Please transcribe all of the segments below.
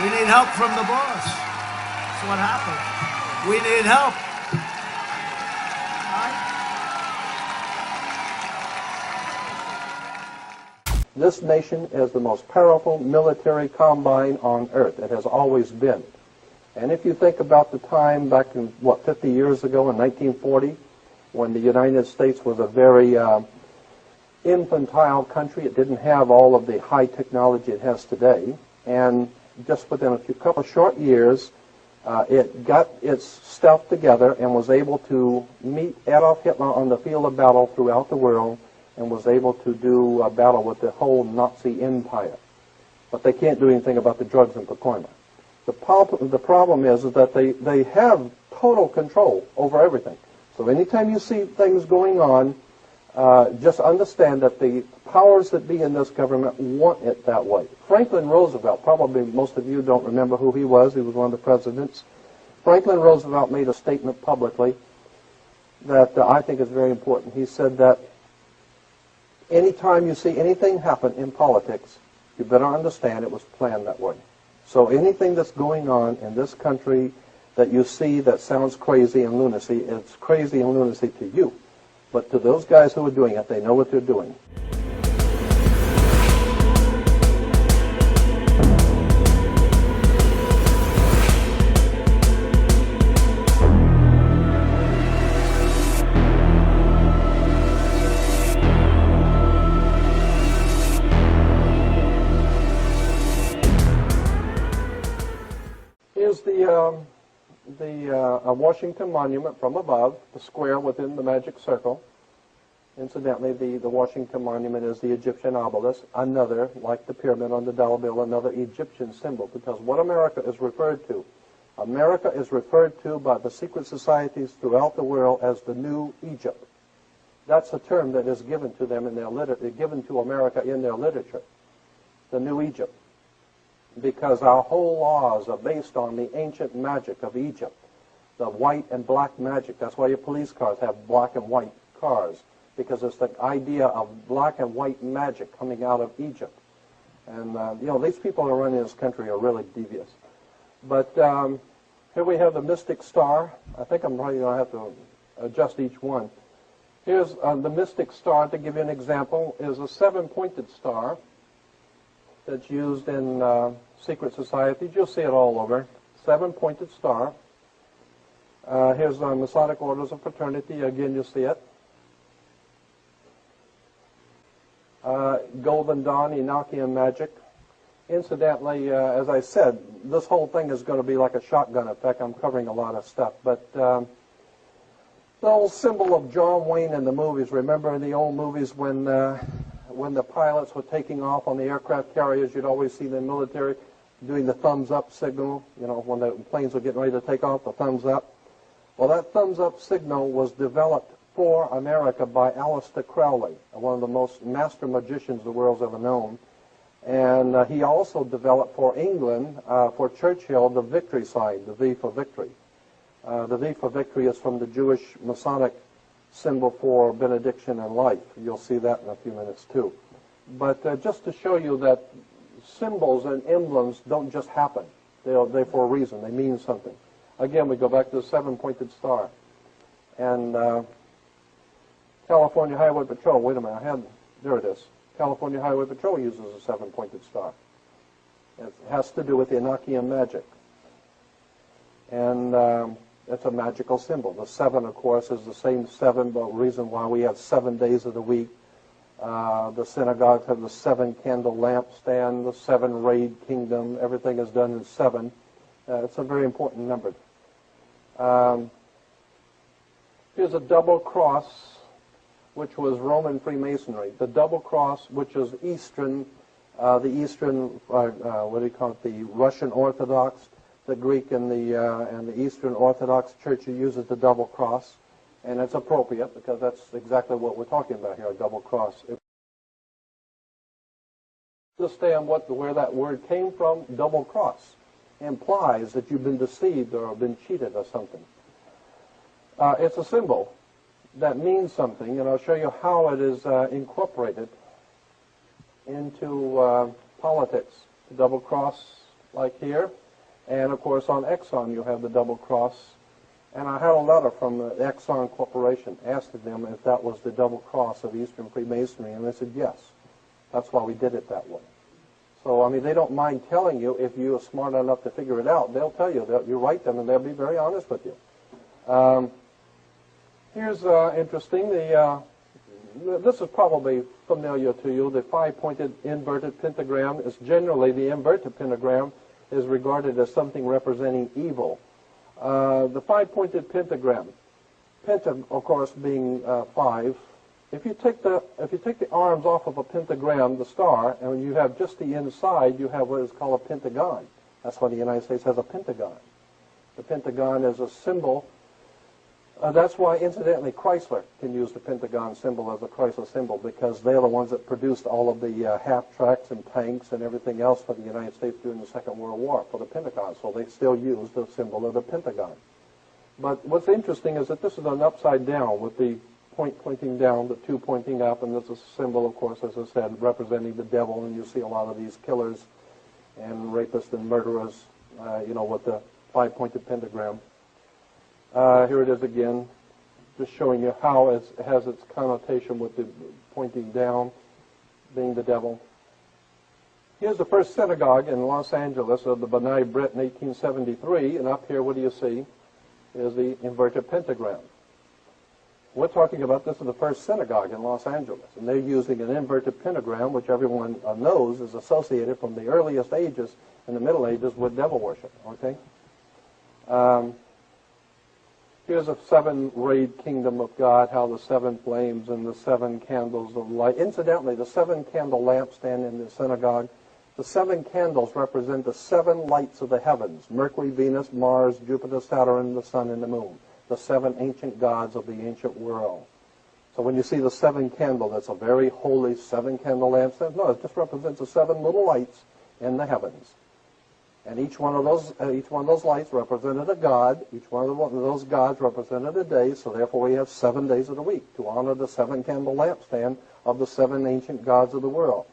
We need help from the boss. That's what happened. We need help. This nation is the most powerful military combine on earth. It has always been. And if you think about the time back in, 50 years ago in 1940, when the United States was a very infantile country, it didn't have all of the high technology it has today. And just within a couple of short years, it got its stuff together and was able to meet Adolf Hitler on the field of battle throughout the world, and was able to do a battle with the whole Nazi empire. But they can't do anything about the drugs and procurement. The problem is that they have total control over everything. So anytime you see things going on, just understand that the powers that be in this government want it that way. Franklin Roosevelt, probably most of you don't remember who he was. He was one of the presidents. Franklin Roosevelt made a statement publicly that I think is very important. He said that anytime you see anything happen in politics, you better understand it was planned that way. So anything that's going on in this country that you see that sounds crazy and lunacy, it's crazy and lunacy to you. But to those guys who are doing it, they know what they're doing. Here's the Washington Monument from above, the square within the magic circle. Incidentally, the Washington Monument is the Egyptian obelisk, another, like the pyramid on the dollar bill, another Egyptian symbol, because what America is referred to by the secret societies throughout the world as the New Egypt. That's a term that is given to them in their given to America in their literature, the New Egypt. Because our whole laws are based on the ancient magic of Egypt, the white and black magic. That's why your police cars have black and white cars, because it's the idea of black and white magic coming out of Egypt. And, these people who are running this country are really devious. But here we have the mystic star. I think I'm probably going to have to adjust each one. Here's the mystic star, to give you an example, is a 7-pointed star that's used in secret societies. You'll see it all over. 7-pointed star. Here's the Masonic Orders of Fraternity. Again, you'll see it. Golden Dawn, Enochian magic. Incidentally, as I said, this whole thing is going to be like a shotgun effect. I'm covering a lot of stuff. But the old symbol of John Wayne in the movies, remember in the old movies when the pilots were taking off on the aircraft carriers, you'd always see the military doing the thumbs up signal, when the planes were getting ready to take off, the thumbs up. Well, that thumbs up signal was developed for America by Aleister Crowley, one of the most master magicians the world's ever known. And he also developed for England, for Churchill, the victory sign, the V for victory. The V for victory is from the Jewish Masonic symbol for benediction and life. You'll see that in a few minutes too. But just to show you that symbols and emblems don't just happen. They're for a reason. They mean something. Again, we go back to the 7-pointed star. And California Highway Patrol, wait a minute, there it is. California Highway Patrol uses a 7-pointed star. It has to do with the Enochian magic. And it's a magical symbol. The 7, of course, is the same 7, but the reason why we have 7 days of the week. The synagogues have the 7-candle lampstand, the 7-rayed kingdom. Everything is done in 7. It's a very important number. Here's a double cross, which was Roman Freemasonry. The double cross, which is Eastern, what do you call it, the Russian Orthodox, the Greek and the Eastern Orthodox Church uses the double cross, and it's appropriate because that's exactly what we're talking about here, a double cross. Understand where that word came from. Double cross implies that you've been deceived or been cheated or something. It's a symbol that means something, and I'll show you how it is incorporated into politics. The double cross like here. And, of course, on Exxon you have the double cross. And I had a letter from the Exxon Corporation asking them if that was the double cross of Eastern Freemasonry, and they said yes. That's why we did it that way. So, I mean, they don't mind telling you if you are smart enough to figure it out. They'll tell you. You write them, and they'll be very honest with you. Here's interesting. This is probably familiar to you. The five-pointed inverted pentagram is generally, the inverted pentagram is regarded as something representing evil. The five-pointed pentagram, penta, of course, being 5. If you take the arms off of a pentagram, the star, and you have just the inside, you have what is called a pentagon. That's why the United States has a pentagon. The pentagon is a symbol. That's why, incidentally, Chrysler can use the pentagon symbol as a Chrysler symbol, because they're the ones that produced all of the half-tracks and tanks and everything else for the United States during the Second World War for the Pentagon. So they still use the symbol of the pentagon. But what's interesting is that this is an upside down with the point pointing down, the 2 pointing up, and this is a symbol, of course, as I said, representing the devil. And you see a lot of these killers and rapists and murderers, with the five-pointed pentagram. Here it is again, just showing you how it has its connotation with the pointing down being the devil. Here's the first synagogue in Los Angeles of the B'nai B'rith in 1873, and up here, what do you see, is the inverted pentagram. We're talking about this is the first synagogue in Los Angeles, and they're using an inverted pentagram, which everyone knows is associated from the earliest ages in the Middle Ages with devil worship, okay? Here's a seven-rayed kingdom of God, how the seven flames and the seven candles of light. Incidentally, the seven-candle lampstand in the synagogue, the seven candles represent the seven lights of the heavens, Mercury, Venus, Mars, Jupiter, Saturn, the sun, and the moon, the seven ancient gods of the ancient world. So when you see the seven candle, that's a very holy seven-candle lampstand. No, it just represents the seven little lights in the heavens. And each one of those lights represented a god. Each one of those gods represented a day. So therefore, we have 7 days of the week to honor the seven-candle lampstand of the seven ancient gods of the world.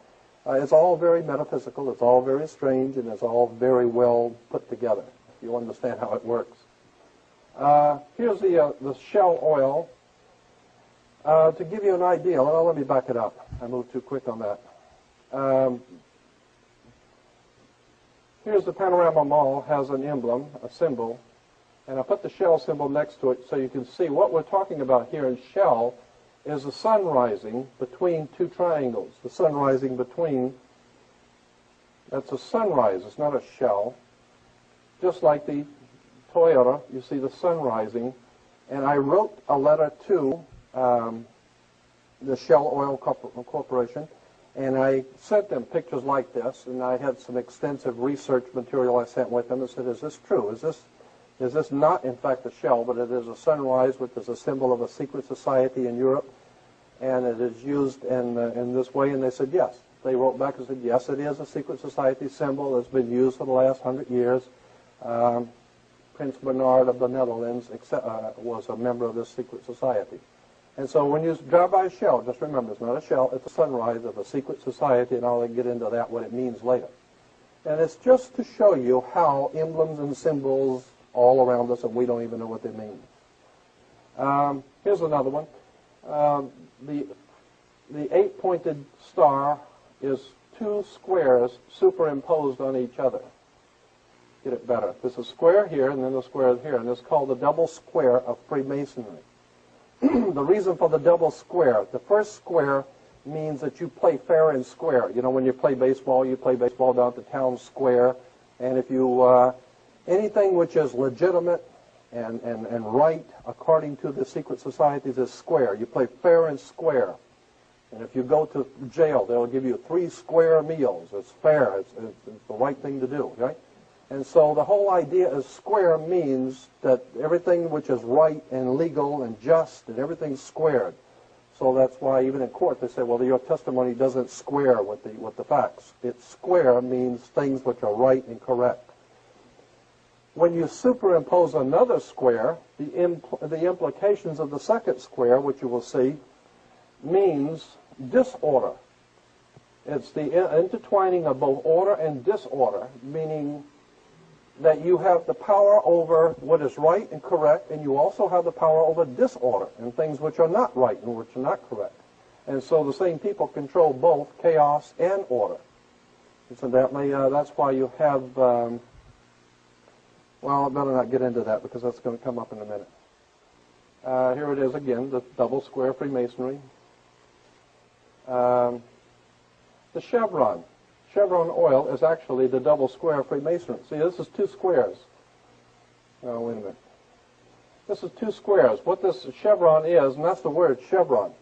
It's all very metaphysical. It's all very strange, and it's all very well put together. If you understand how it works. Here's the shell oil. To give you an idea, well, let me back it up. I moved too quick on that. Here's the Panorama Mall, has an emblem, a symbol, and I put the shell symbol next to it so you can see what we're talking about here in shell is the sun rising between two triangles. The sun rising between, that's a sunrise, it's not a shell. Just like the Toyota, you see the sun rising, and I wrote a letter to the Shell Oil Corporation, and I sent them pictures like this, and I had some extensive research material I sent with them and said, is this true? Is this not, in fact, a shell, but it is a sunrise, which is a symbol of a secret society in Europe, and it is used in this way? And they said, yes. They wrote back and said, yes, it is a secret society symbol. It's been used for the last 100 years. Prince Bernard of the Netherlands was a member of this secret society. And so when you drive by a shell, just remember, it's not a shell, it's a sunrise of a secret society, and I'll get into that, what it means later. And it's just to show you how emblems and symbols all around us, and we don't even know what they mean. Here's another one. The eight-pointed star is two squares superimposed on each other. Get it better. There's a square here, and then a square here, and it's called the double square of Freemasonry. The reason for the double square, the first square means that you play fair and square. You know, when you play baseball down at the town square, and if you, anything which is legitimate and right according to the secret societies is square. You play fair and square. And if you go to jail, they'll give you 3 square meals. It's fair. It's the right thing to do, right? And so the whole idea is square means that everything which is right and legal and just, and everything's squared. So that's why even in court they say, well, your testimony doesn't square with the facts. It's square means things which are right and correct. When you superimpose another square, the implications of the second square, which you will see, means disorder. It's the intertwining of both order and disorder, meaning that you have the power over what is right and correct, and you also have the power over disorder and things which are not right and which are not correct. And so the same people control both chaos and order. Incidentally, that's why you have, well, I better not get into that because that's going to come up in a minute. Here it is again, the double square Freemasonry. The chevron. Chevron oil is actually the double square Freemasonry. See, this is two squares. Oh, wait a minute. This is two squares. What this chevron is, and that's the word chevron.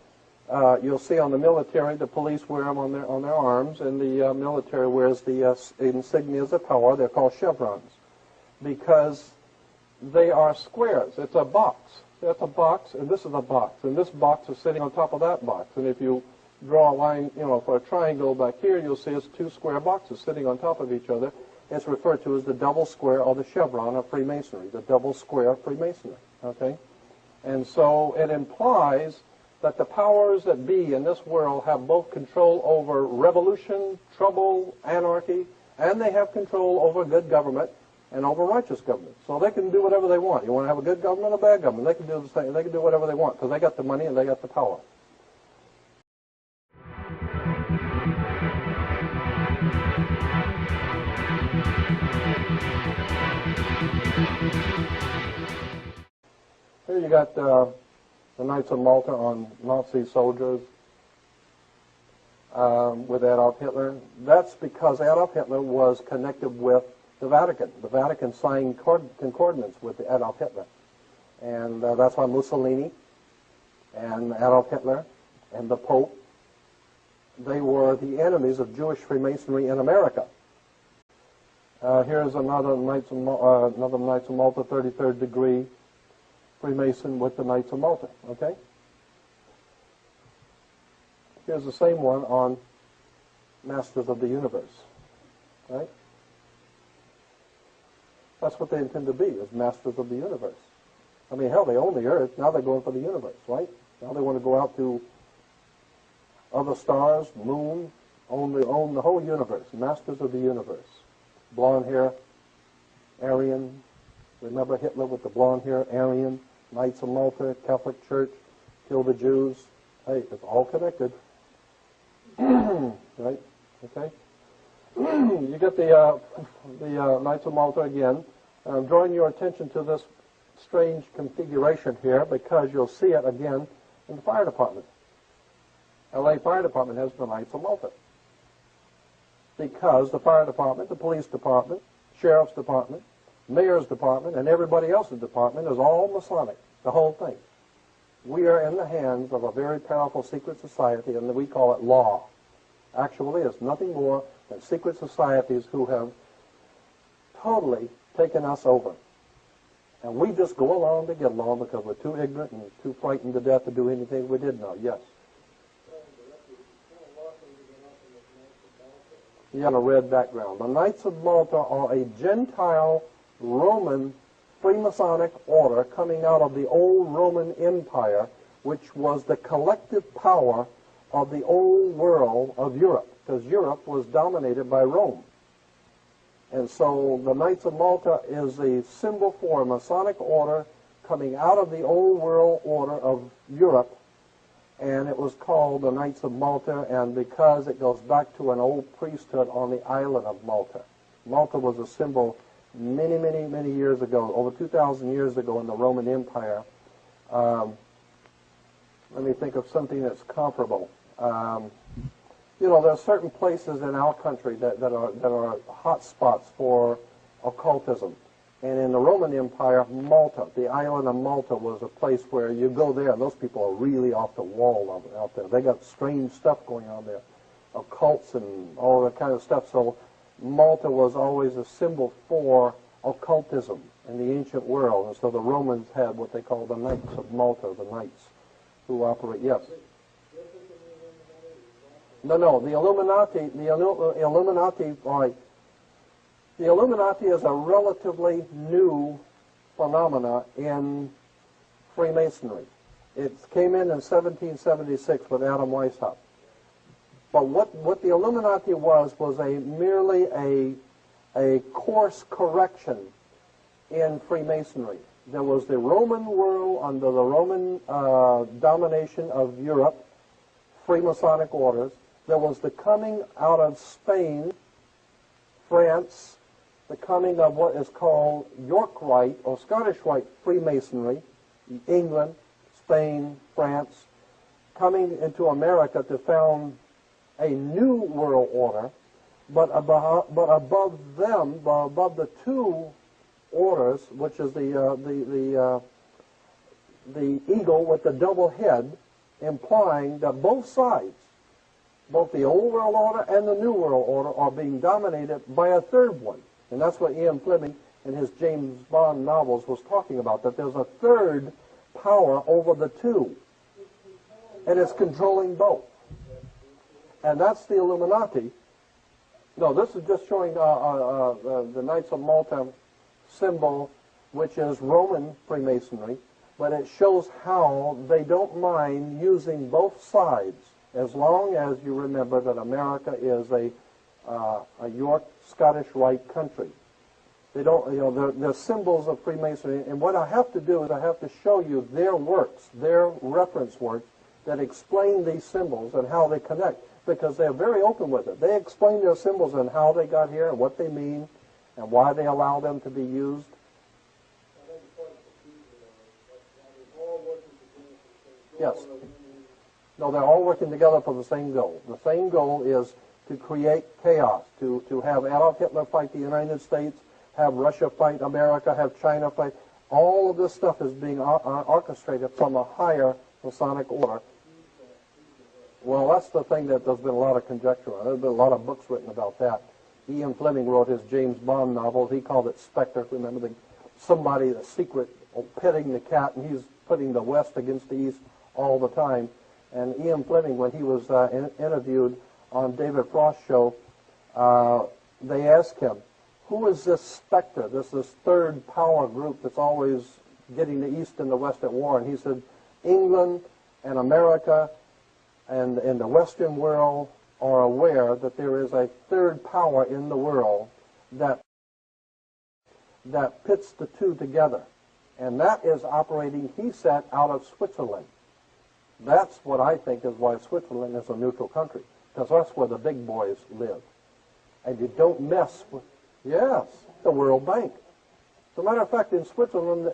You'll see on the military, the police wear them on their arms, and the military wears the insignias of power. They're called chevrons because they are squares. It's a box. That's a box, and this is a box, and this box is sitting on top of that box. And if you draw a line, for a triangle back here, you'll see it's two square boxes sitting on top of each other. It's referred to as the double square or the chevron of Freemasonry, the double square of Freemasonry. Okay, and so it implies that the powers that be in this world have both control over revolution, trouble, anarchy, and they have control over good government and over righteous government. So they can do whatever they want. You want to have a good government or a bad government, they can do the same. They can do whatever they want because they got the money and they got the power. Here you got the Knights of Malta on Nazi soldiers with Adolf Hitler. That's because Adolf Hitler was connected with the Vatican. The Vatican signed concordance with Adolf Hitler. And that's why Mussolini and Adolf Hitler and the Pope, they were the enemies of Jewish Freemasonry in America. Here's another Knights of Malta 33rd degree Freemason with the Knights of Malta, okay? Here's the same one on Masters of the Universe, right? That's what they intend to be, is Masters of the Universe. I mean, hell, they own the Earth, now they're going for the universe, right? Now they want to go out to other stars, moon, own the whole universe, Masters of the Universe. Blonde hair, Aryan. Remember Hitler with the blonde hair, Aryan, Knights of Malta, Catholic Church, kill the Jews. Hey, it's all connected. Right? Okay? You get the Knights of Malta again. I'm drawing your attention to this strange configuration here because you'll see it again in the fire department. LA Fire Department has the Knights of Malta. Because the fire department, the police department, sheriff's department, mayor's department, and everybody else's department is all Masonic, the whole thing. We are in the hands of a very powerful secret society, and we call it law. Actually, it's nothing more than secret societies who have totally taken us over. And we just go along to get along because we're too ignorant and too frightened to death to do anything we did know. Yes? You have a red background. The Knights of Malta are a Gentile Roman Freemasonic order coming out of the old Roman Empire, which was the collective power of the old world of Europe, because Europe was dominated by Rome. And so the Knights of Malta is a symbol for a Masonic order coming out of the old world order of Europe, and it was called the Knights of Malta, and because it goes back to an old priesthood on the island of Malta. Malta was a symbol many, many, many years ago, over 2,000 years ago in the Roman Empire. Let me think of something that's comparable. There are certain places in our country that are hot spots for occultism. And in the Roman Empire, Malta, the island of Malta, was a place where you go there, and those people are really off the wall out there. They got strange stuff going on there, occults and all that kind of stuff. So Malta was always a symbol for occultism in the ancient world. And so the Romans had what they called the Knights of Malta, the knights who operate. Yes? No, the Illuminati, the Illuminati is a relatively new phenomena in Freemasonry. It came in 1776 with Adam Weishaupt. But what the Illuminati was merely a course correction in Freemasonry. There was the Roman world under the Roman domination of Europe, Freemasonic orders. There was the coming out of Spain, France, the coming of what is called York Rite or Scottish Rite Freemasonry, England, Spain, France, coming into America to found a new world order, but above them, above the two orders, which is the eagle with the double head, implying that both sides, both the old world order and the new world order, are being dominated by a third one. And that's what Ian Fleming in his James Bond novels was talking about, that there's a third power over the two, and it's controlling both. And that's the Illuminati. No, this is just showing the Knights of Malta symbol, which is Roman Freemasonry, but it shows how they don't mind using both sides, as long as you remember that America is a York Scottish Rite country. They don't, you know, they're symbols of Freemasonry, and what I have to do is I have to show you their works, their reference works that explain these symbols and how they connect, because they're very open with it. They explain their symbols and how they got here and what they mean and why they allow them to be used. Yes. No, they're all working together for the same goal. The same goal is to create chaos, to have Adolf Hitler fight the United States, have Russia fight America, have China fight. All of this stuff is being orchestrated from a higher Masonic order. Well, that's the thing that there's been a lot of conjecture on. There's been a lot of books written about that. Ian Fleming wrote his James Bond novels. He called it Spectre. Remember, somebody, the secret, petting the cat, and he's putting the West against the East all the time. And Ian Fleming, when he was interviewed on David Frost's show, they asked him, who is this Spectre, this third power group that's always getting the East and the West at war? And he said, England and America and the Western world are aware that there is a third power in the world that pits the two together. And that is operating, he said, out of Switzerland. That's what I think is why Switzerland is a neutral country, because that's where the big boys live. And you don't mess with, yes, the World Bank. As a matter of fact, in Switzerland,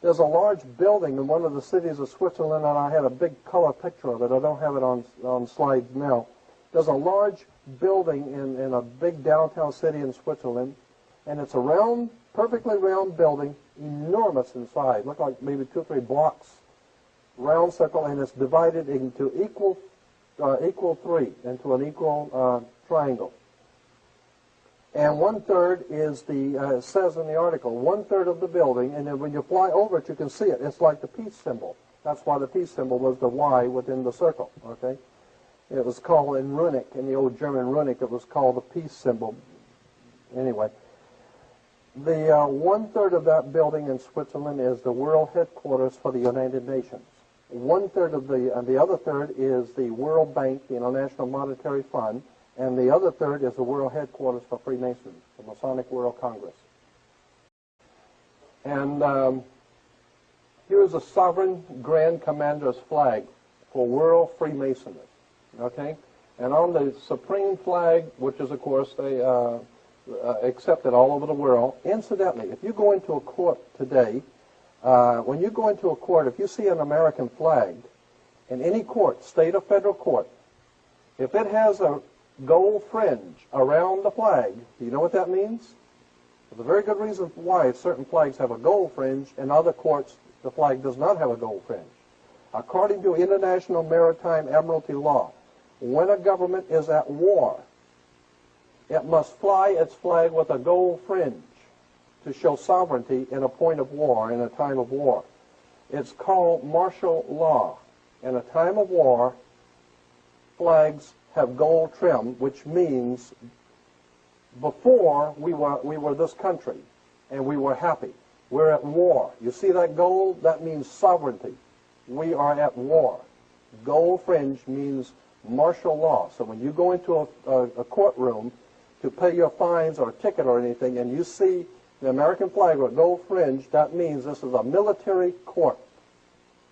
there's a large building in one of the cities of Switzerland, and I had a big color picture of it. I don't have it on slides now. There's a large building in a big downtown city in Switzerland, and it's a round, perfectly round building, enormous in size, look like maybe 2 or 3 blocks, round circle, and it's divided into equal three, into an equal triangle. And 1/3 is it says in the article, 1/3 of the building, and then when you fly over it, you can see it. It's like the peace symbol. That's why the peace symbol was the Y within the circle, okay? It was called in runic, in the old German runic, it was called the peace symbol. Anyway, the 1/3 of that building in Switzerland is the world headquarters for the United Nations. 1/3 of the other third is the World Bank, the International Monetary Fund, and the other third is the world headquarters for Freemasons, the Masonic World Congress. And here's a Sovereign Grand Commander's flag for World Freemasonry, okay? And on the supreme flag, which is, of course, they accepted all over the world. Incidentally, if you go into a court today, when you go into a court, if you see an American flag in any court, state or federal court, if it has a gold fringe around the flag, do you know what that means? There's a very good reason why certain flags have a gold fringe. In other courts, the flag does not have a gold fringe. According to international maritime admiralty law, when a government is at war, it must fly its flag with a gold fringe to show sovereignty in a point of war, in a time of war. It's called martial law. In a time of war, flags have gold trim, which means before we were this country and we were happy. We're at war. You see that gold? That means sovereignty. We are at war. Gold fringe means martial law. So when you go into a courtroom to pay your fines or a ticket or anything, and you see the American flag with gold fringe, that means this is a military court.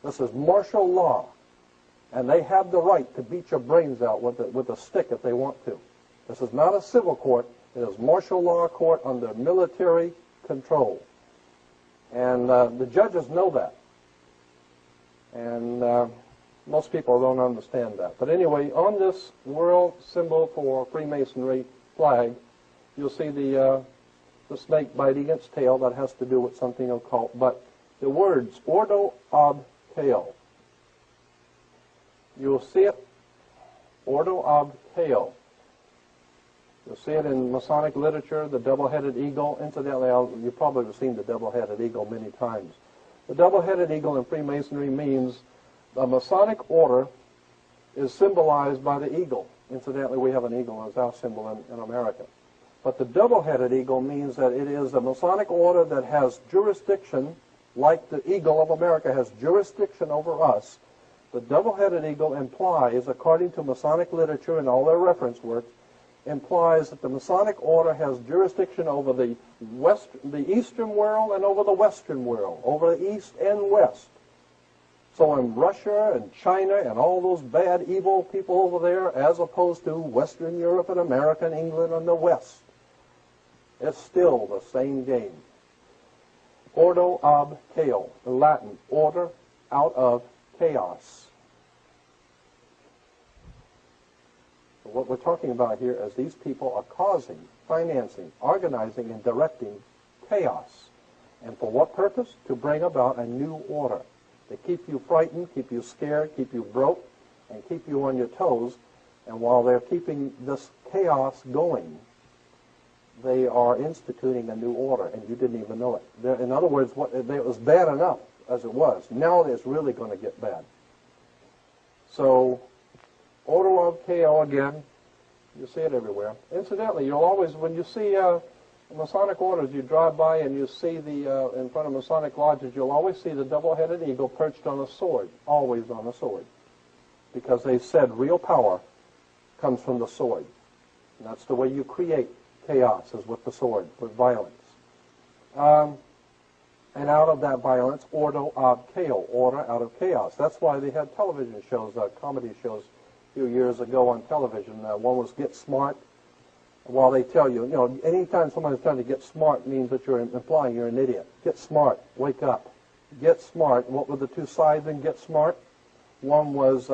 This is martial law. And they have the right to beat your brains out with a stick if they want to. This is not a civil court. It is martial law court under military control. And the judges know that. And most people don't understand that. But anyway, on this world symbol for Freemasonry flag, you'll see the snake biting its tail. That has to do with something occult. But the words, ordo ab tail, you'll see it, ordo ab tail. You'll see it in Masonic literature, the double-headed eagle. Incidentally, you probably have seen the double-headed eagle many times. The double-headed eagle in Freemasonry means the Masonic order is symbolized by the eagle. Incidentally, we have an eagle as our symbol in America. But the double-headed eagle means that it is a Masonic order that has jurisdiction, like the eagle of America has jurisdiction over us. The double-headed eagle implies, according to Masonic literature and all their reference works, implies that the Masonic order has jurisdiction over the Eastern world and over the Western world, over the East and West. So in Russia and China and all those bad, evil people over there, as opposed to Western Europe and America and England and the West, it's still the same game. Ordo ab chaos, in Latin, order out of chaos. So what we're talking about here is these people are causing, financing, organizing, and directing chaos. And for what purpose? To bring about a new order. They keep you frightened, keep you scared, keep you broke, and keep you on your toes. And while they're keeping this chaos going, they are instituting a new order, and you didn't even know it. In other words, it was bad enough as it was. Now it's really going to get bad. So, order of chaos again. You see it everywhere. Incidentally, you'll always, when you see Masonic orders, you drive by and you see in front of Masonic lodges, you'll always see the double-headed eagle perched on a sword, always on a sword. Because they said real power comes from the sword. And that's the way you create chaos, is with the sword, with violence. And out of that violence, ordo ab chaos, order out of chaos. That's why they had television shows, comedy shows a few years ago on television. One was Get Smart. While they tell you, anytime somebody's trying to get smart means that you're implying you're an idiot. Get smart, wake up. Get smart. What were the two sides in Get Smart? One was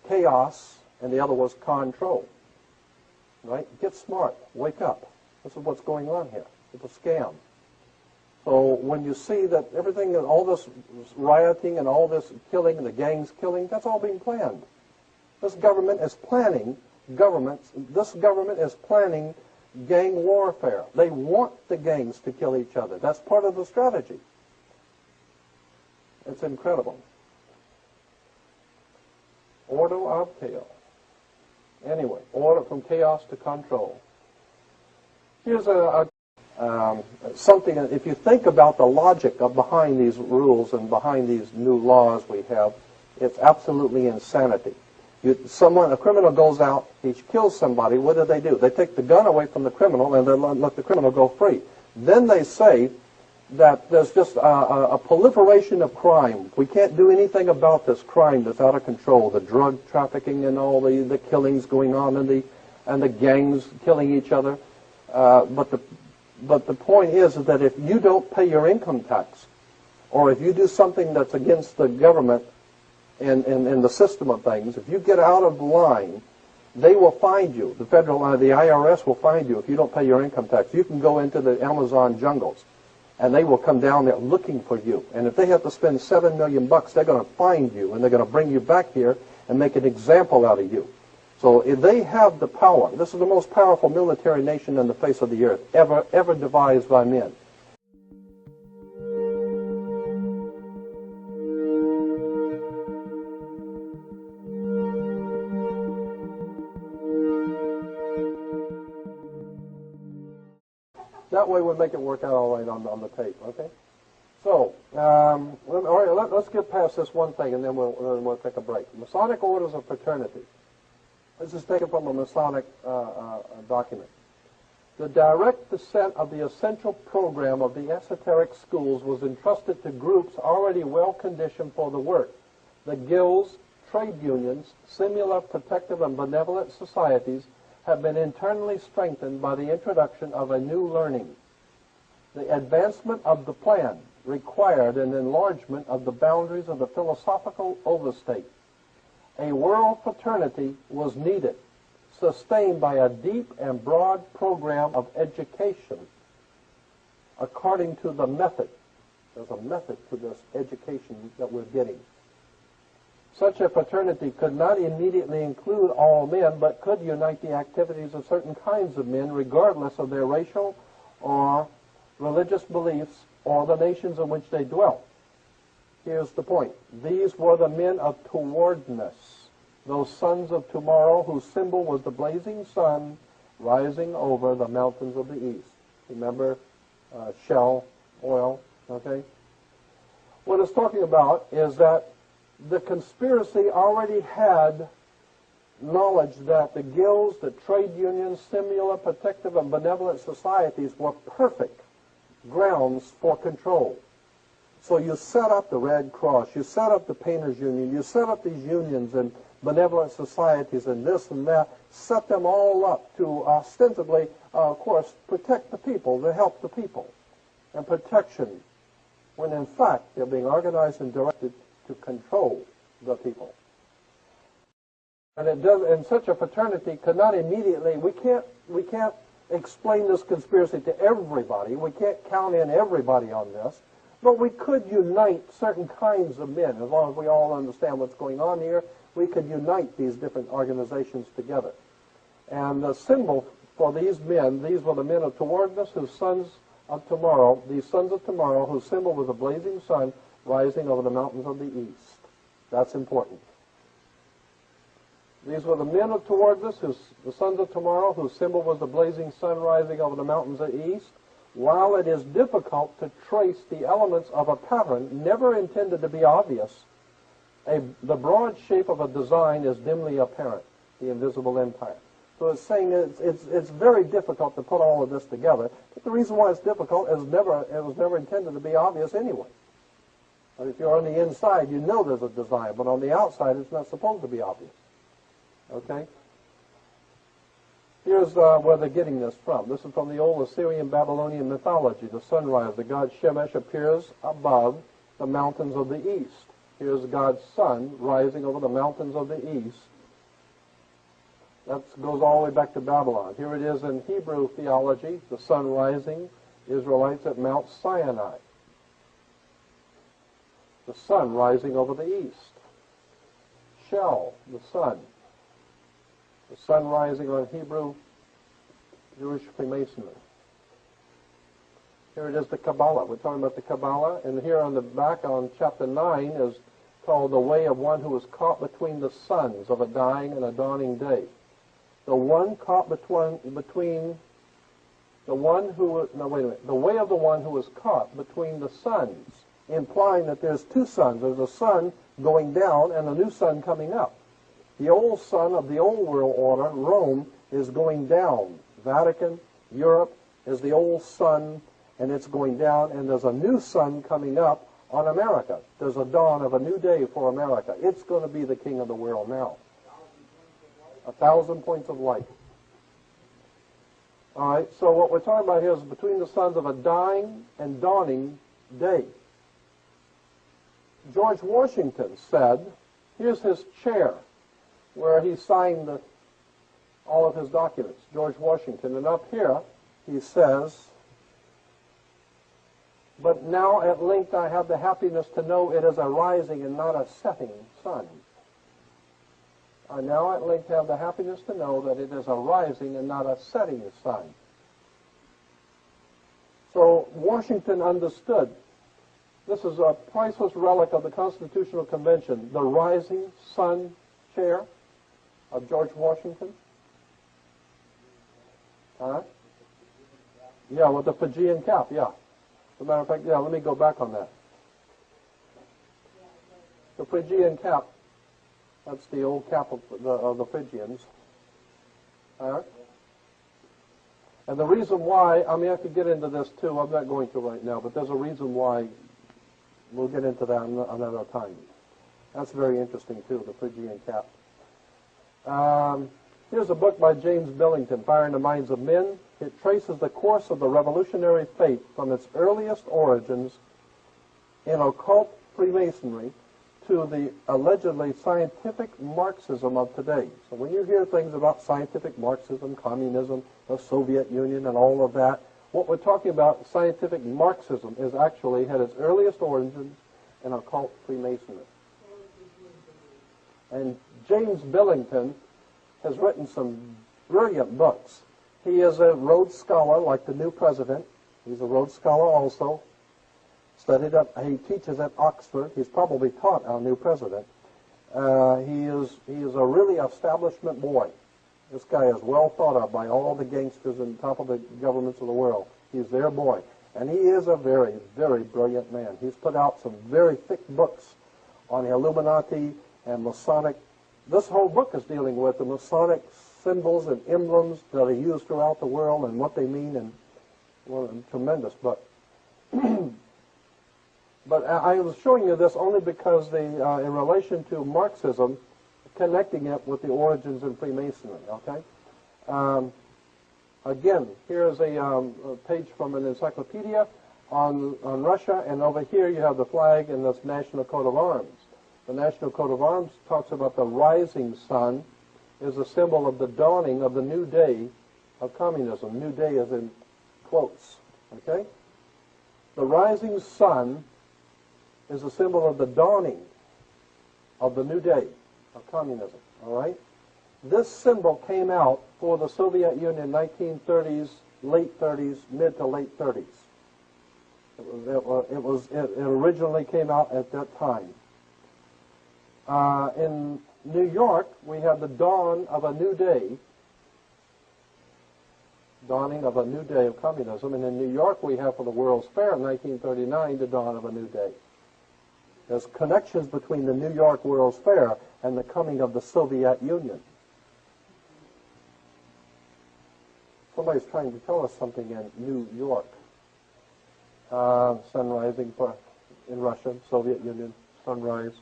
chaos, and the other was control. Right? Get smart, wake up. This is what's going on here. It's a scam. So when you see that everything, all this rioting and all this killing, and the gangs killing, that's all being planned. This government is planning This government is planning gang warfare. They want the gangs to kill each other. That's part of the strategy. It's incredible. Order of chaos. Anyway, order from chaos to control. Here's something, if you think about the logic behind these rules and behind these new laws we have, it's absolutely insanity. A criminal goes out, he kills somebody, what do? They take the gun away from the criminal and they let the criminal go free. Then they say that there's just a proliferation of crime. We can't do anything about this crime that's out of control, the drug trafficking and all the killings going on and the gangs killing each other. But the point is that if you don't pay your income tax, or if you do something that's against the government in the system of things, if you get out of line, they will find you. The IRS will find you if you don't pay your income tax. You can go into the Amazon jungles, and they will come down there looking for you. And if they have to spend $7 million, they're going to find you, and they're going to bring you back here and make an example out of you. So if they have the power, this is the most powerful military nation on the face of the earth, ever devised by men. That way we'll make it work out all right on the tape, okay? So, all right, let's get past this one thing, and then we'll take a break. Masonic orders of fraternity. This is taken from a Masonic document. The direct descent of the essential program of the esoteric schools was entrusted to groups already well conditioned for the work. The guilds, trade unions, similar protective and benevolent societies have been internally strengthened by the introduction of a new learning. The advancement of the plan required an enlargement of the boundaries of the philosophical overstate. A world fraternity was needed, sustained by a deep and broad program of education according to the method. There's a method to this education that we're getting. Such a fraternity could not immediately include all men, but could unite the activities of certain kinds of men, regardless of their racial or religious beliefs or the nations in which they dwelt. Here's the point. These were the men of towardness, those sons of tomorrow whose symbol was the blazing sun rising over the mountains of the east. Remember, shell, oil, okay? What it's talking about is that the conspiracy already had knowledge that the guilds, the trade unions, similar protective and benevolent societies were perfect grounds for control. So you set up the Red Cross, you set up the Painters Union, you set up these unions and benevolent societies and this and that, set them all up to ostensibly, of course, protect the people, to help the people, and protection, when in fact they're being organized and directed to control the people. And it does, and such a fraternity could not immediately, we can't explain this conspiracy to everybody, we can't count in everybody on this, but we could unite certain kinds of men. As long as we all understand what's going on here, we could unite these different organizations together. And the symbol for these men, these were the men of towardness, whose sons of tomorrow, these sons of tomorrow, whose symbol was a blazing sun rising over the mountains of the east. That's important. These were the men of towardness, the sons of tomorrow, whose symbol was the blazing sun rising over the mountains of the east. While it is difficult to trace the elements of a pattern never intended to be obvious, the broad shape of a design is dimly apparent, the invisible empire. So it's saying it's very difficult to put all of this together. But the reason why it's difficult is it was never intended to be obvious anyway. But if you're on the inside, you know there's a design, but on the outside, it's not supposed to be obvious. Okay? Here's where they're getting this from. This is from the old Assyrian Babylonian mythology. The sunrise, the god Shemesh appears above the mountains of the east. Here's God's sun rising over the mountains of the east. That goes all the way back to Babylon. Here it is in Hebrew theology, the sun rising, Israelites at Mount Sinai. The sun rising over the east. Shell, the sun. The sun rising on Hebrew Jewish Freemasonry. Here it is, the Kabbalah. We're talking about the Kabbalah, and here on the back on chapter 9 is called the way of one who was caught between the suns of a dying and a dawning day. The one caught between the one who, no wait a minute, the way of the one who was caught between the suns, implying that there's two suns. There's a sun going down and a new sun coming up. The old sun of the old world order, Rome, is going down. Vatican, Europe, is the old sun, and it's going down, and there's a new sun coming up on America. There's a dawn of a new day for America. It's going to be the king of the world now. 1,000 points of light. All right, so what we're talking about here is between the suns of a dying and dawning day. George Washington said, here's his chair, where he signed all of his documents, George Washington. And up here, he says, but now at length I have the happiness to know it is a rising and not a setting sun. I now at length have the happiness to know that it is a rising and not a setting sun. So Washington understood. This is a priceless relic of the Constitutional Convention, the rising sun chair of George Washington. Huh? Yeah, with the Fijian cap, yeah. As a matter of fact, yeah, let me go back on that. The Phrygian cap. That's the old cap of the Phrygians. And the reason why, I mean, I could get into this too. I'm not going to right now, but there's a reason why. We'll get into that another time. That's very interesting too, the Phrygian cap. Here's a book by James Billington, Fire in the Minds of Men. It traces the course of the revolutionary faith from its earliest origins in occult Freemasonry to the allegedly scientific Marxism of today. So when you hear things about scientific Marxism, communism, the Soviet Union, and all of that, what we're talking about, scientific Marxism, is actually had its earliest origins in occult Freemasonry. And James Billington has written some brilliant books. He is a Rhodes Scholar, like the new president. He's a Rhodes Scholar also. He teaches at Oxford. He's probably taught our new president. He is a really establishment boy. This guy is well thought of by all the gangsters and top of the governments of the world. He's their boy. And he is a very, very brilliant man. He's put out some very thick books on the Illuminati and Masonic. This whole book is dealing with the Masonic symbols and emblems that are used throughout the world and what they mean, and well, a tremendous book. But I was showing you this only because in relation to Marxism, connecting it with the origins in Freemasonry, okay? Again, here's a page from an encyclopedia on Russia, and over here you have the flag and this national coat of arms. The national coat of arms talks about the rising sun is a symbol of the dawning of the new day of communism. New day is in quotes, okay? The rising sun is a symbol of the dawning of the new day of communism, all right? This symbol came out for the Soviet Union 1930s, late 30s, mid to late 30s. It originally came out at that time. In New York, we have the dawn of a new day, dawning of a new day of communism, and in New York we have for the World's Fair in 1939 the dawn of a new day. There's connections between the New York World's Fair and the coming of the Soviet Union. Somebody's trying to tell us something in New York. Sun rising in Russia, Soviet Union, sunrise.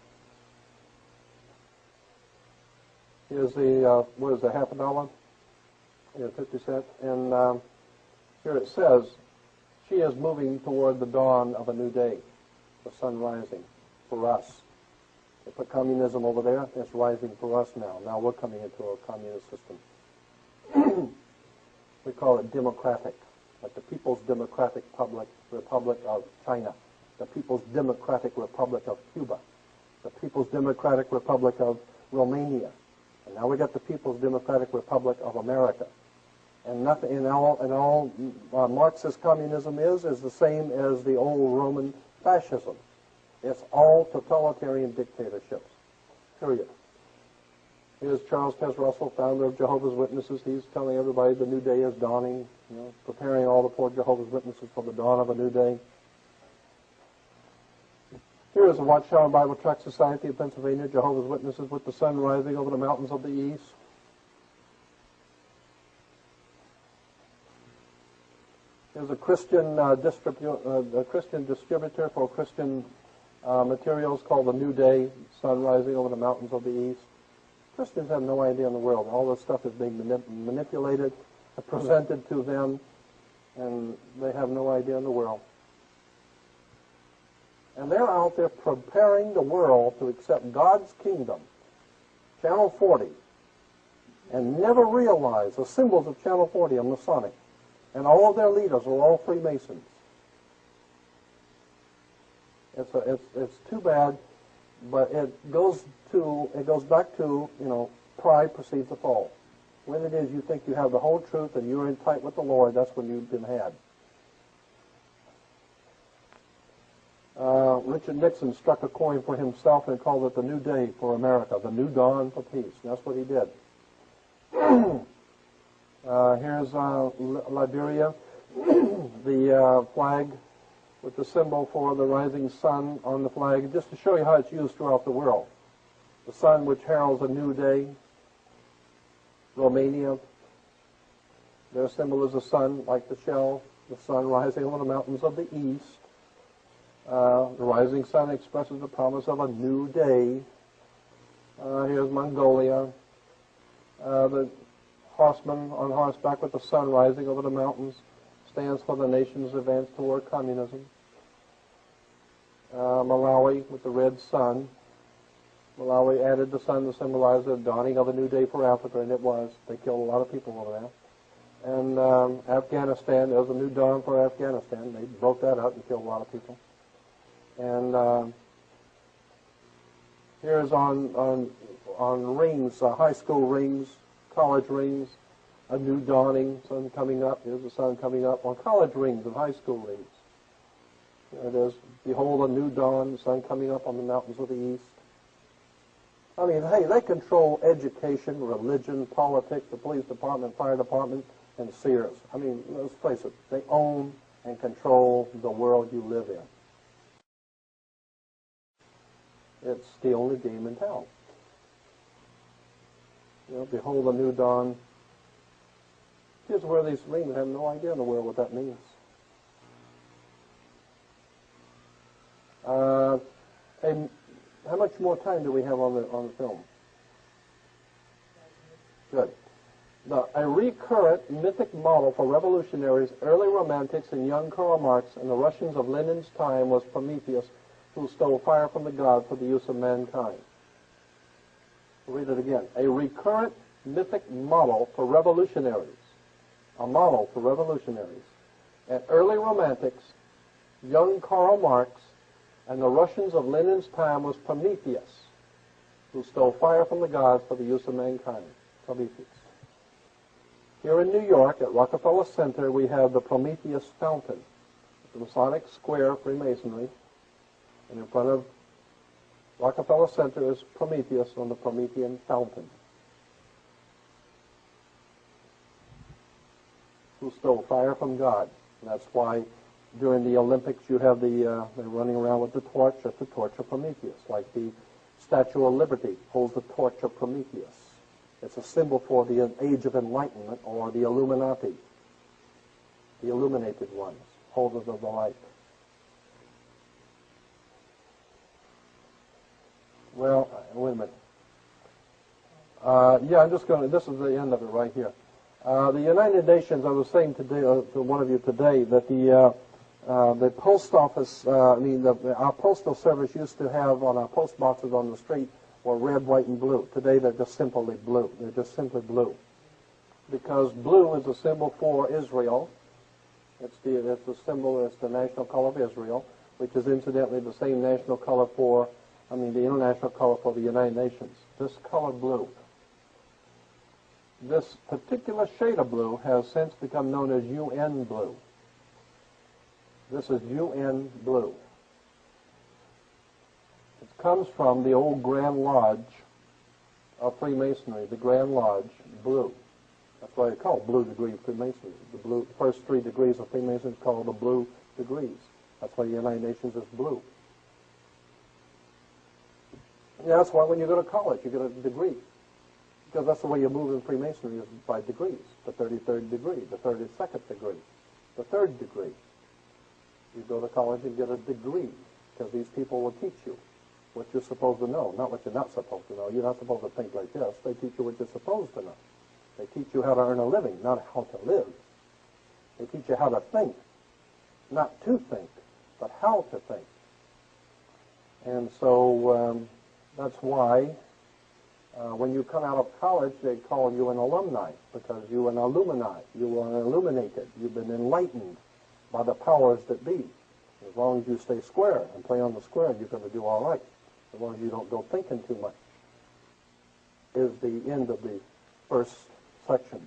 Here's the, what is it, half a dollar? Yeah, 50 cents. And here it says, she is moving toward the dawn of a new day, the sun rising for us. They put communism over there, it's rising for us now. Now we're coming into a communist system. We call it democratic, like the People's Democratic Republic of China, the People's Democratic Republic of Cuba, the People's Democratic Republic of Romania, and now we got the People's Democratic Republic of America. And nothing in all Marxist communism is the same as the old Roman fascism. It's all totalitarian dictatorships, period. Here's Charles Tess Russell, founder of Jehovah's Witnesses. He's telling everybody the new day is dawning, you know, preparing all the poor Jehovah's Witnesses for the dawn of a new day. Here is the Watchtower Bible Tract Society of Pennsylvania, Jehovah's Witnesses with the sun rising over the mountains of the east. There's a Christian distributor for Christian materials called the New Day, sun rising over the mountains of the east. Christians have no idea in the world. All this stuff is being manipulated, presented to them, and they have no idea in the world. And they're out there preparing the world to accept God's kingdom, Channel 40, and never realize the symbols of Channel 40 are Masonic. And all of their leaders are all Freemasons. It's too bad, but it goes back to, you know, pride precedes the fall. When it is you think you have the whole truth and you're in tight with the Lord, that's when you've been had. Richard Nixon struck a coin for himself and called it the New Day for America, the New Dawn for Peace. And that's what he did. Here's Liberia. The flag with the symbol for the rising sun on the flag, just to show you how it's used throughout the world. The sun which heralds a new day. Romania, their symbol is the sun, like the shell, the sun rising over the mountains of the east. The rising sun expresses the promise of a new day. Here's Mongolia. The horseman on horseback with the sun rising over the mountains stands for the nation's advance toward communism. Malawi with the red sun. Malawi added the sun to symbolize the dawning of a new day for Africa, and it was. They killed a lot of people over there. And Afghanistan, there was a new dawn for Afghanistan. They broke that up and killed a lot of people. And here's on rings, high school rings, college rings, a new dawning, sun coming up. Here's the sun coming up on college rings and high school rings. There it is. Behold a new dawn, the sun coming up on the mountains of the east. I mean, hey, they control education, religion, politics, the police department, fire department, and Sears. I mean, let's face it, they own and control the world you live in. It's the only game in town. You know, behold a new dawn. Here's where these laymen have no idea in the world what that means. And how much more time do we have on the film? Good. A recurrent mythic model for revolutionaries, early romantics, and young Karl Marx and the Russians of Lenin's time was Prometheus, who stole fire from the gods for the use of mankind. I'll read it again. A recurrent mythic model for revolutionaries. A model for revolutionaries. And early romantics, young Karl Marx, and the Russians of Lenin's time was Prometheus, who stole fire from the gods for the use of mankind. Prometheus. Here in New York, at Rockefeller Center, we have the Prometheus Fountain, the Masonic Square, Freemasonry, and in front of Rockefeller Center is Prometheus on the Promethean Fountain, who stole fire from God. And that's why during the Olympics you have they're running around with the torch. That's the torch of Prometheus, like the Statue of Liberty holds the torch of Prometheus. It's a symbol for the Age of Enlightenment, or the Illuminati, the illuminated ones, holders of the light. Well, wait a minute. Yeah, I'm just going to, this is the end of it right here. The United Nations, I was saying today to one of you today that the post office, our postal service used to have on our post boxes on the street were red, white, and blue. Today they're just simply blue. They're just simply blue. Because blue is a symbol for Israel. It's the symbol, it's the national color of Israel, which is incidentally the same national color for, the international color for the United Nations. This color blue. This particular shade of blue has since become known as UN blue. This is UN blue. It comes from the old Grand Lodge of Freemasonry, the Grand Lodge blue. That's why they call it blue degree Freemasonry. The first 3 degrees of Freemasonry is called the blue degrees. That's why the United Nations is blue. Yeah, that's why when you go to college, you get a degree. Because that's the way you move in Freemasonry is by degrees. The 33rd degree, the 32nd degree, the 3rd degree. You go to college and get a degree because these people will teach you what you're supposed to know, not what you're not supposed to know. You're not supposed to think like this. They teach you what you're supposed to know. They teach you how to earn a living, not how to live. They teach you how to think, not to think, but how to think. And so that's why when you come out of college, they call you an alumni, because you're an illumini. You are illuminated. You've been enlightened by the powers that be. As long as you stay square and play on the square, you're going to do all right. As long as you don't go thinking too much. Is the end of the first section.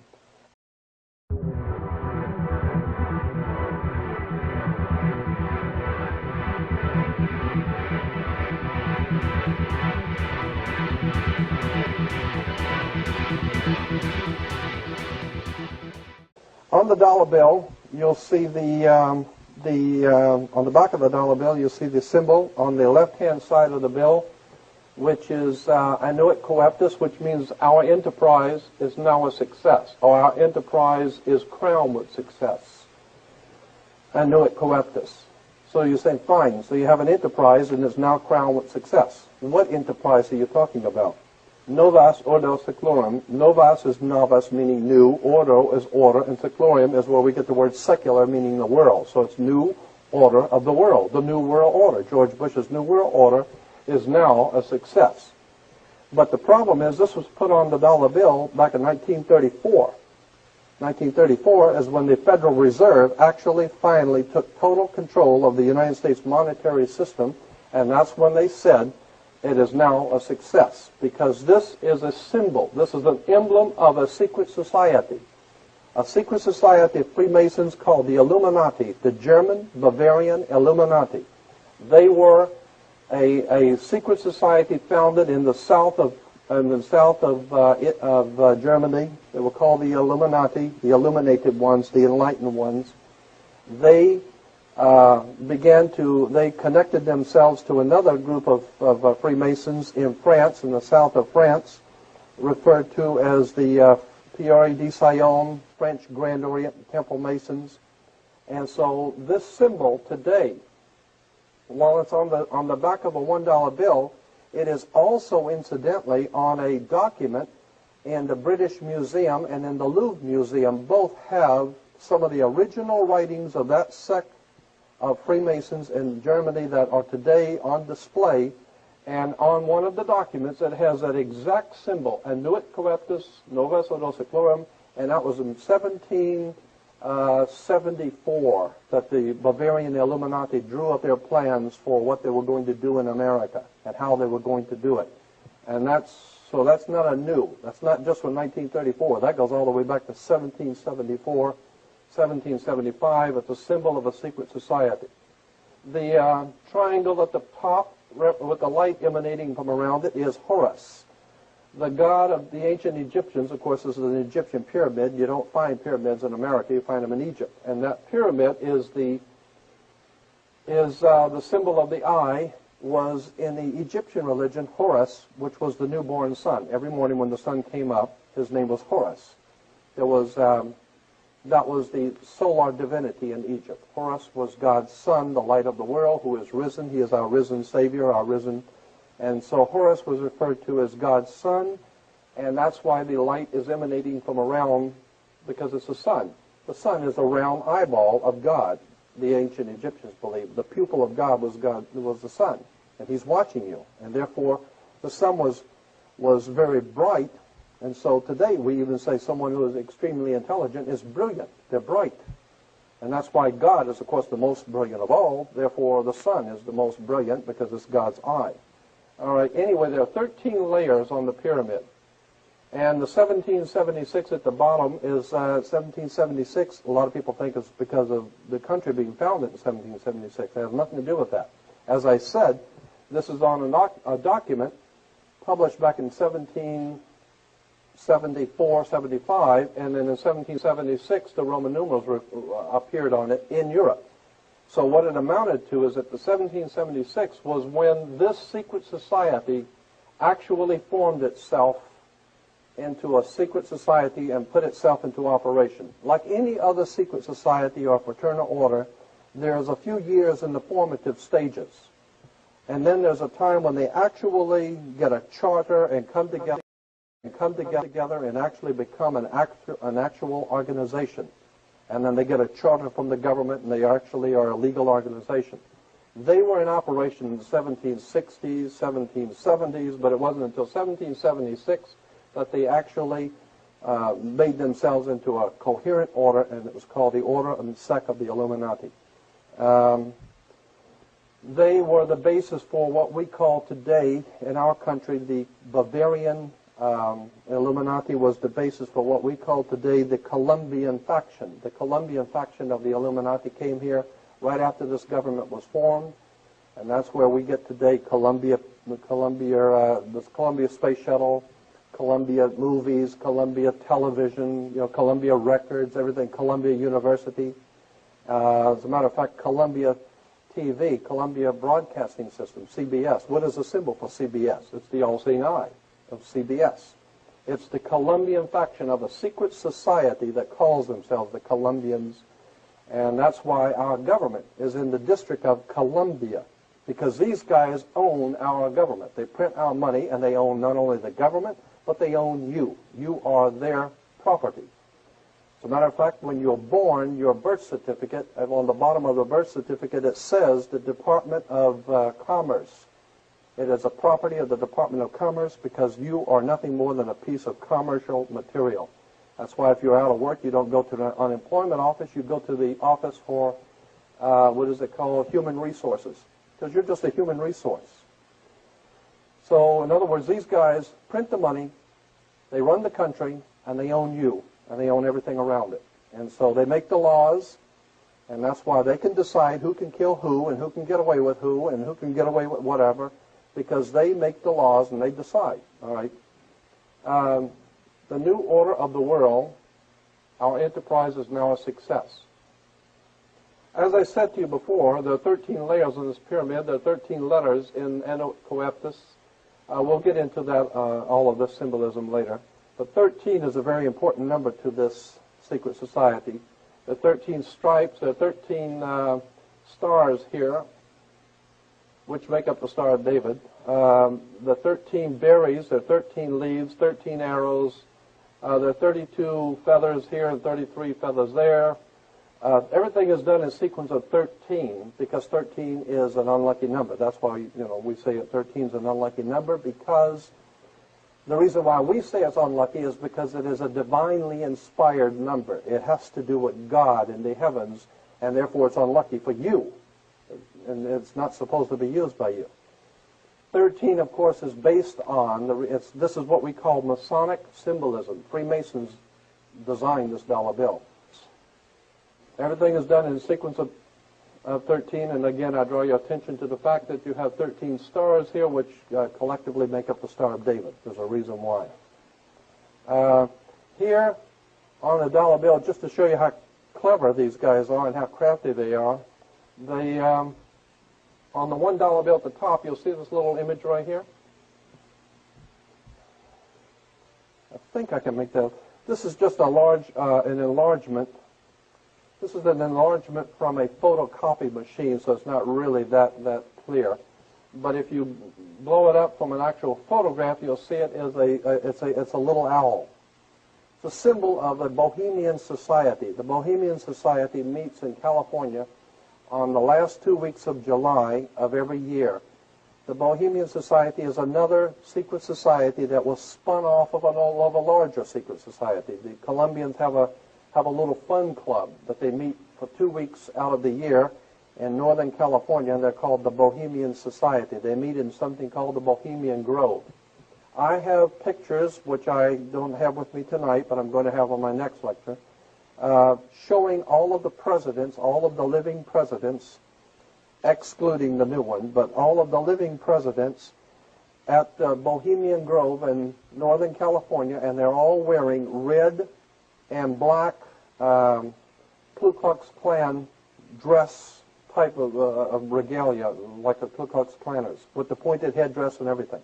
On the dollar bill, you'll see the on the back of the dollar bill, you see the symbol on the left-hand side of the bill, which is annuit coeptus, which means our enterprise is now a success, or our enterprise is crowned with success. Annuit coeptus. So you're saying, fine, so you have an enterprise and it's now crowned with success. What enterprise are you talking about? Novas ordo seclorum. Novas is novus, meaning new. Ordo is order, and seclorum is where we get the word secular, meaning the world. So it's new order of the world, the new world order. George Bush's new world order is now a success. But the problem is this was put on the dollar bill back in 1934. 1934 is when the Federal Reserve actually finally took total control of the United States monetary system, and that's when they said it is now a success, because this is a symbol. This is an emblem of a secret society. A secret society of Freemasons called the Illuminati, the German Bavarian Illuminati. They were a secret society founded in the south of Germany. They were called the Illuminati, the illuminated ones, the enlightened ones. They they connected themselves to another group of Freemasons in France, in the south of France, referred to as the Pierre de Sion, French Grand Orient Temple Masons. And so this symbol today, while it's on the back of a $1 bill, it is also incidentally on a document in the British Museum and in the Louvre Museum. Both have some of the original writings of that sect of Freemasons in Germany that are today on display. And on one of the documents, it has that exact symbol, annuit coeptus, novus ordo seclorum, and that was in 1774 that the Bavarian Illuminati drew up their plans for what they were going to do in America and how they were going to do it. And that's not a new. That's not just from 1934. That goes all the way back to 1774, 1775. It's a symbol of a secret society. The triangle at the top with the light emanating from around it is Horus, the god of the ancient Egyptians. Of course, this is an Egyptian pyramid. You don't find pyramids in America. You find them in Egypt. And that pyramid is the symbol of the eye, was in the Egyptian religion Horus, which was the newborn sun. Every morning when the sun came up, his name was Horus. That was the solar divinity in Egypt. Horus was God's son, the light of the world, who is risen. He is our risen Savior, our risen. And so Horus was referred to as God's son, and that's why the light is emanating from around, because it's the sun. The sun is a round eyeball of God. The ancient Egyptians believed the pupil of God was the sun, and He's watching you, and therefore the sun was very bright. And so today we even say someone who is extremely intelligent is brilliant. They're bright. And that's why God is, of course, the most brilliant of all. Therefore, the sun is the most brilliant because it's God's eye. All right, anyway, there are 13 layers on the pyramid. And the 1776 at the bottom is 1776. A lot of people think it's because of the country being founded in 1776. It has nothing to do with that. As I said, this is on a document published back in 1774, 75, and then in 1776 the Roman numerals appeared on it in Europe. So what it amounted to is that the 1776 was when this secret society actually formed itself into a secret society and put itself into operation. Like any other secret society or fraternal order, there's a few years in the formative stages. And then there's a time when they actually get a charter and come together and actually become an actual organization. And then they get a charter from the government, and they actually are a legal organization. They were in operation in the 1760s, 1770s, but it wasn't until 1776 that they actually made themselves into a coherent order, and it was called the Order and Sect of the Illuminati. They were the basis for what we call today in our country the Bavarian Illuminati was the basis for what we call today the Colombian faction. The Colombian faction of the Illuminati came here right after this government was formed, and that's where we get today Columbia Space Shuttle, Columbia Movies, Columbia Television, Columbia Records, everything, Columbia University. As a matter of fact, Columbia TV, Columbia Broadcasting System, CBS. What is the symbol for CBS? It's the all-seeing eye of CBS. It's the Columbian faction of a secret society that calls themselves the Columbians, and that's why our government is in the District of Columbia, because these guys own our government. They print our money, and they own not only the government, but they own you. You are their property. As a matter of fact, when you're born, your birth certificate, on the bottom of the birth certificate, it says the Department of Commerce. It is a property of the Department of Commerce because you are nothing more than a piece of commercial material. That's why if you're out of work, you don't go to the unemployment office, you go to the office for, what is it called, human resources, because you're just a human resource. So, in other words, these guys print the money, they run the country, and they own you, and they own everything around it. And so they make the laws, and that's why they can decide who can kill who, and who can get away with who, and who can get away with whatever, because they make the laws and they decide, all right? The new order of the world, our enterprise is now a success. As I said to you before, there are 13 layers in this pyramid. There are 13 letters in Enocoeptus. We'll get into that, all of this symbolism later. But 13 is a very important number to this secret society. There are 13 stripes, there are 13 stars here, which make up the Star of David. The 13 berries, there are 13 leaves, 13 arrows. There are 32 feathers here and 33 feathers there. Everything is done in sequence of 13 because 13 is an unlucky number. That's why we say that 13 is an unlucky number, because the reason why we say it's unlucky is because it is a divinely inspired number. It has to do with God in the heavens, and therefore it's unlucky for you. And it's not supposed to be used by you. 13, of course, is based on, this is what we call Masonic symbolism. Freemasons designed this dollar bill. Everything is done in a sequence of 13, and again, I draw your attention to the fact that you have 13 stars here, which collectively make up the Star of David. There's a reason why. Here, on the dollar bill, just to show you how clever these guys are and how crafty they are, on the $1 bill at the top, you'll see this little image right here. I think I can make that. This is just an enlargement. This is an enlargement from a photocopy machine, so it's not really that clear. But if you blow it up from an actual photograph, you'll see it as it's a little owl. It's a symbol of a Bohemian society. The Bohemian Society meets in California on the last 2 weeks of July of every year. The Bohemian Society is another secret society that was spun off of a larger secret society. The Colombians have a little fun club that they meet for 2 weeks out of the year in Northern California, and they're called the Bohemian Society. They meet in something called the Bohemian Grove. I have pictures, which I don't have with me tonight, but I'm going to have on my next lecture, showing all of the presidents, all of the living presidents, excluding the new one, but all of the living presidents at the Bohemian Grove in Northern California, and they're all wearing red and black Ku Klux Klan dress type of regalia, like the Ku Klux Klanners, with the pointed headdress and everything.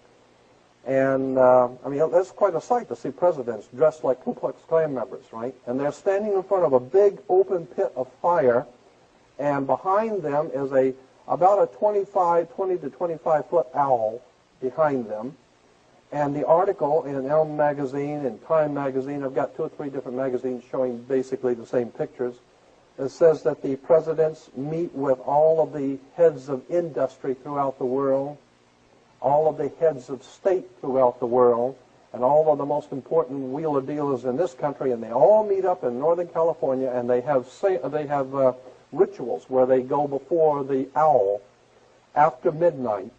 And, I mean, that's quite a sight to see presidents dressed like Ku Klux Klan members, right? And they're standing in front of a big open pit of fire, and behind them is about a 20 to 25-foot owl behind them. And the article in Elm magazine and Time magazine, I've got 2 or 3 different magazines showing basically the same pictures. It says that the presidents meet with all of the heads of industry throughout the world, all of the heads of state throughout the world, and all of the most important wheeler dealers in this country, and they all meet up in Northern California, and they have rituals where they go before the owl after midnight.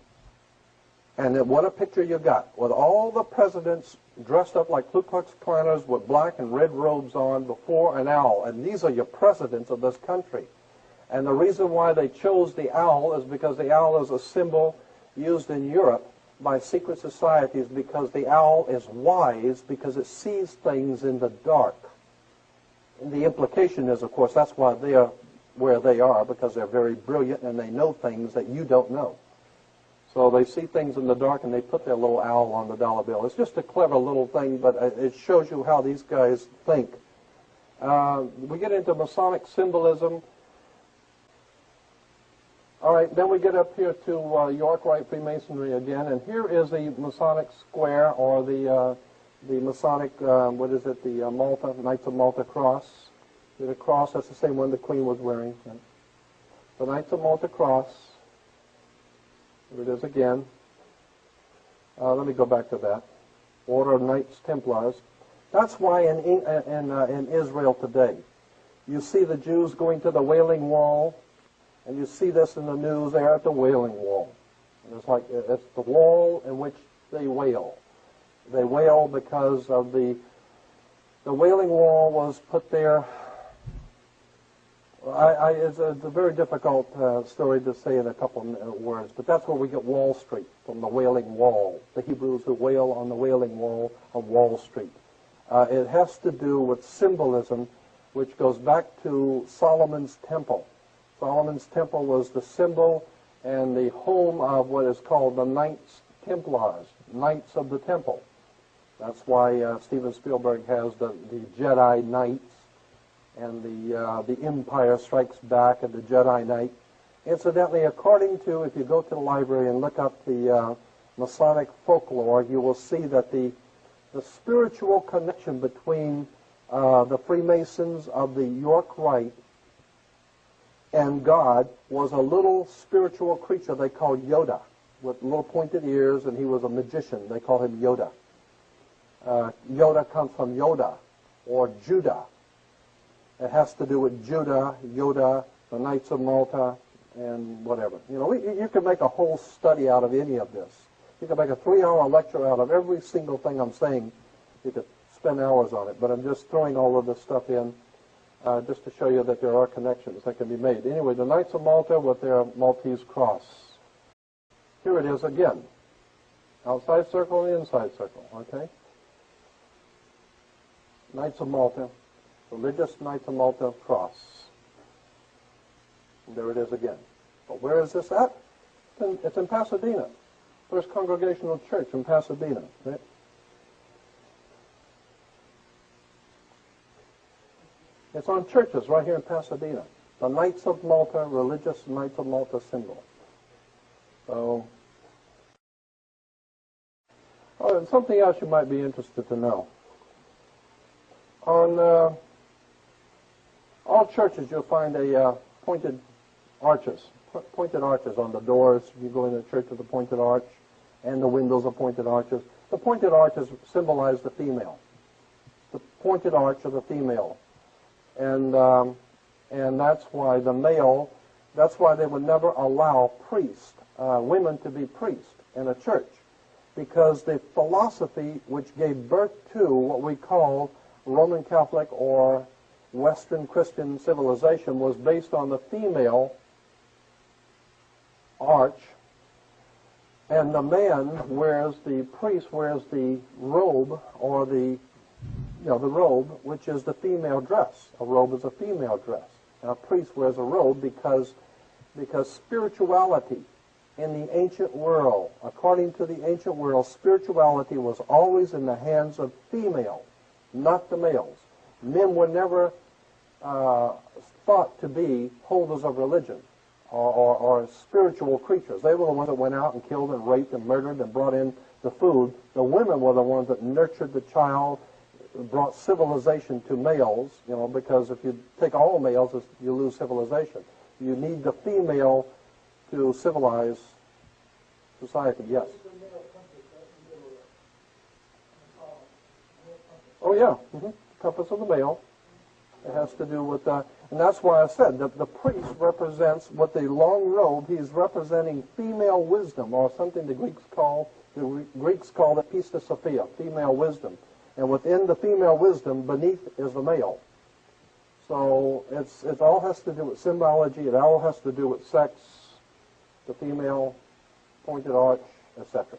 And what a picture you got, with all the presidents dressed up like Ku Klux Klanners with black and red robes on before an owl. And these are your presidents of this country. And the reason why they chose the owl is because the owl is a symbol used in Europe by secret societies, because the owl is wise because it sees things in the dark. And the implication is, of course, that's why they are where they are because they're very brilliant and they know things that you don't know. So they see things in the dark and they put their little owl on the dollar bill. It's just a clever little thing, but it shows you how these guys think. We get into Masonic symbolism. All right, then we get up here to York Rite Freemasonry again, and here is the Masonic square, or the Masonic, what is it, the Malta, Knights of Malta cross. The cross, that's the same one the Queen was wearing. Right? The Knights of Malta cross. Here it is again. Let me go back to that. Order of Knights Templars. That's why in Israel today, you see the Jews going to the Wailing Wall, and you see this in the news. They're at the Wailing Wall. And it's like it's the wall in which they wail. They wail because of the Wailing Wall was put there. It's a very difficult story to say in a couple of words, but that's where we get Wall Street, from the Wailing Wall, the Hebrews who wail on the Wailing Wall of Wall Street. It has to do with symbolism, which goes back to Solomon's Temple. Solomon's Temple was the symbol and the home of what is called the Knights Templars, Knights of the Temple. That's why Steven Spielberg has the Jedi Knights, and the Empire Strikes Back and the Jedi Knight. Incidentally, according to, if you go to the library and look up the Masonic folklore, you will see that the spiritual connection between the Freemasons of the York Rite and God was a little spiritual creature they called Yoda, with little pointed ears, and he was a magician. They call him Yoda. Yoda comes from Yoda, or Judah. It has to do with Judah, Yoda, the Knights of Malta, and whatever. You know, you could make a whole study out of any of this. You could make a 3-hour lecture out of every single thing I'm saying. You could spend hours on it, but I'm just throwing all of this stuff in just to show you that there are connections that can be made. Anyway, the Knights of Malta with their Maltese cross. Here it is again. Outside circle and inside circle, okay? Knights of Malta. Religious Knights of Malta cross. And there it is again. But where is this at? It's in Pasadena. First Congregational Church in Pasadena. Right? It's on churches right here in Pasadena. The Knights of Malta, Religious Knights of Malta symbol. So, oh, and something else you might be interested to know. On all churches, you'll find pointed arches on the doors. You go into the church with a pointed arch, and the windows are pointed arches. The pointed arches symbolize the female. The pointed arch of the female, and that's why the male. That's why they would never allow women to be priests in a church, because the philosophy which gave birth to what we call Roman Catholic or Western Christian civilization was based on the female arch, and the priest wears the robe, or the robe, which is the female dress. A robe is a female dress. And a priest wears a robe because spirituality in the ancient world, according to the ancient world, spirituality was always in the hands of female, not the males. Men were never thought to be holders of religion or spiritual creatures. They were the ones that went out and killed and raped and murdered and brought in the food. The women were the ones that nurtured the child, brought civilization to males, because if you take all males, you lose civilization. You need the female to civilize society. Yes? Oh, yeah. Compass of the male. It has to do with that. And that's why I said that the priest represents, with the long robe, he's representing female wisdom, or something the Greeks call it Pistis Sophia, female wisdom. And within the female wisdom, beneath is the male. So it all has to do with symbology. It all has to do with sex, the female, pointed arch, etc.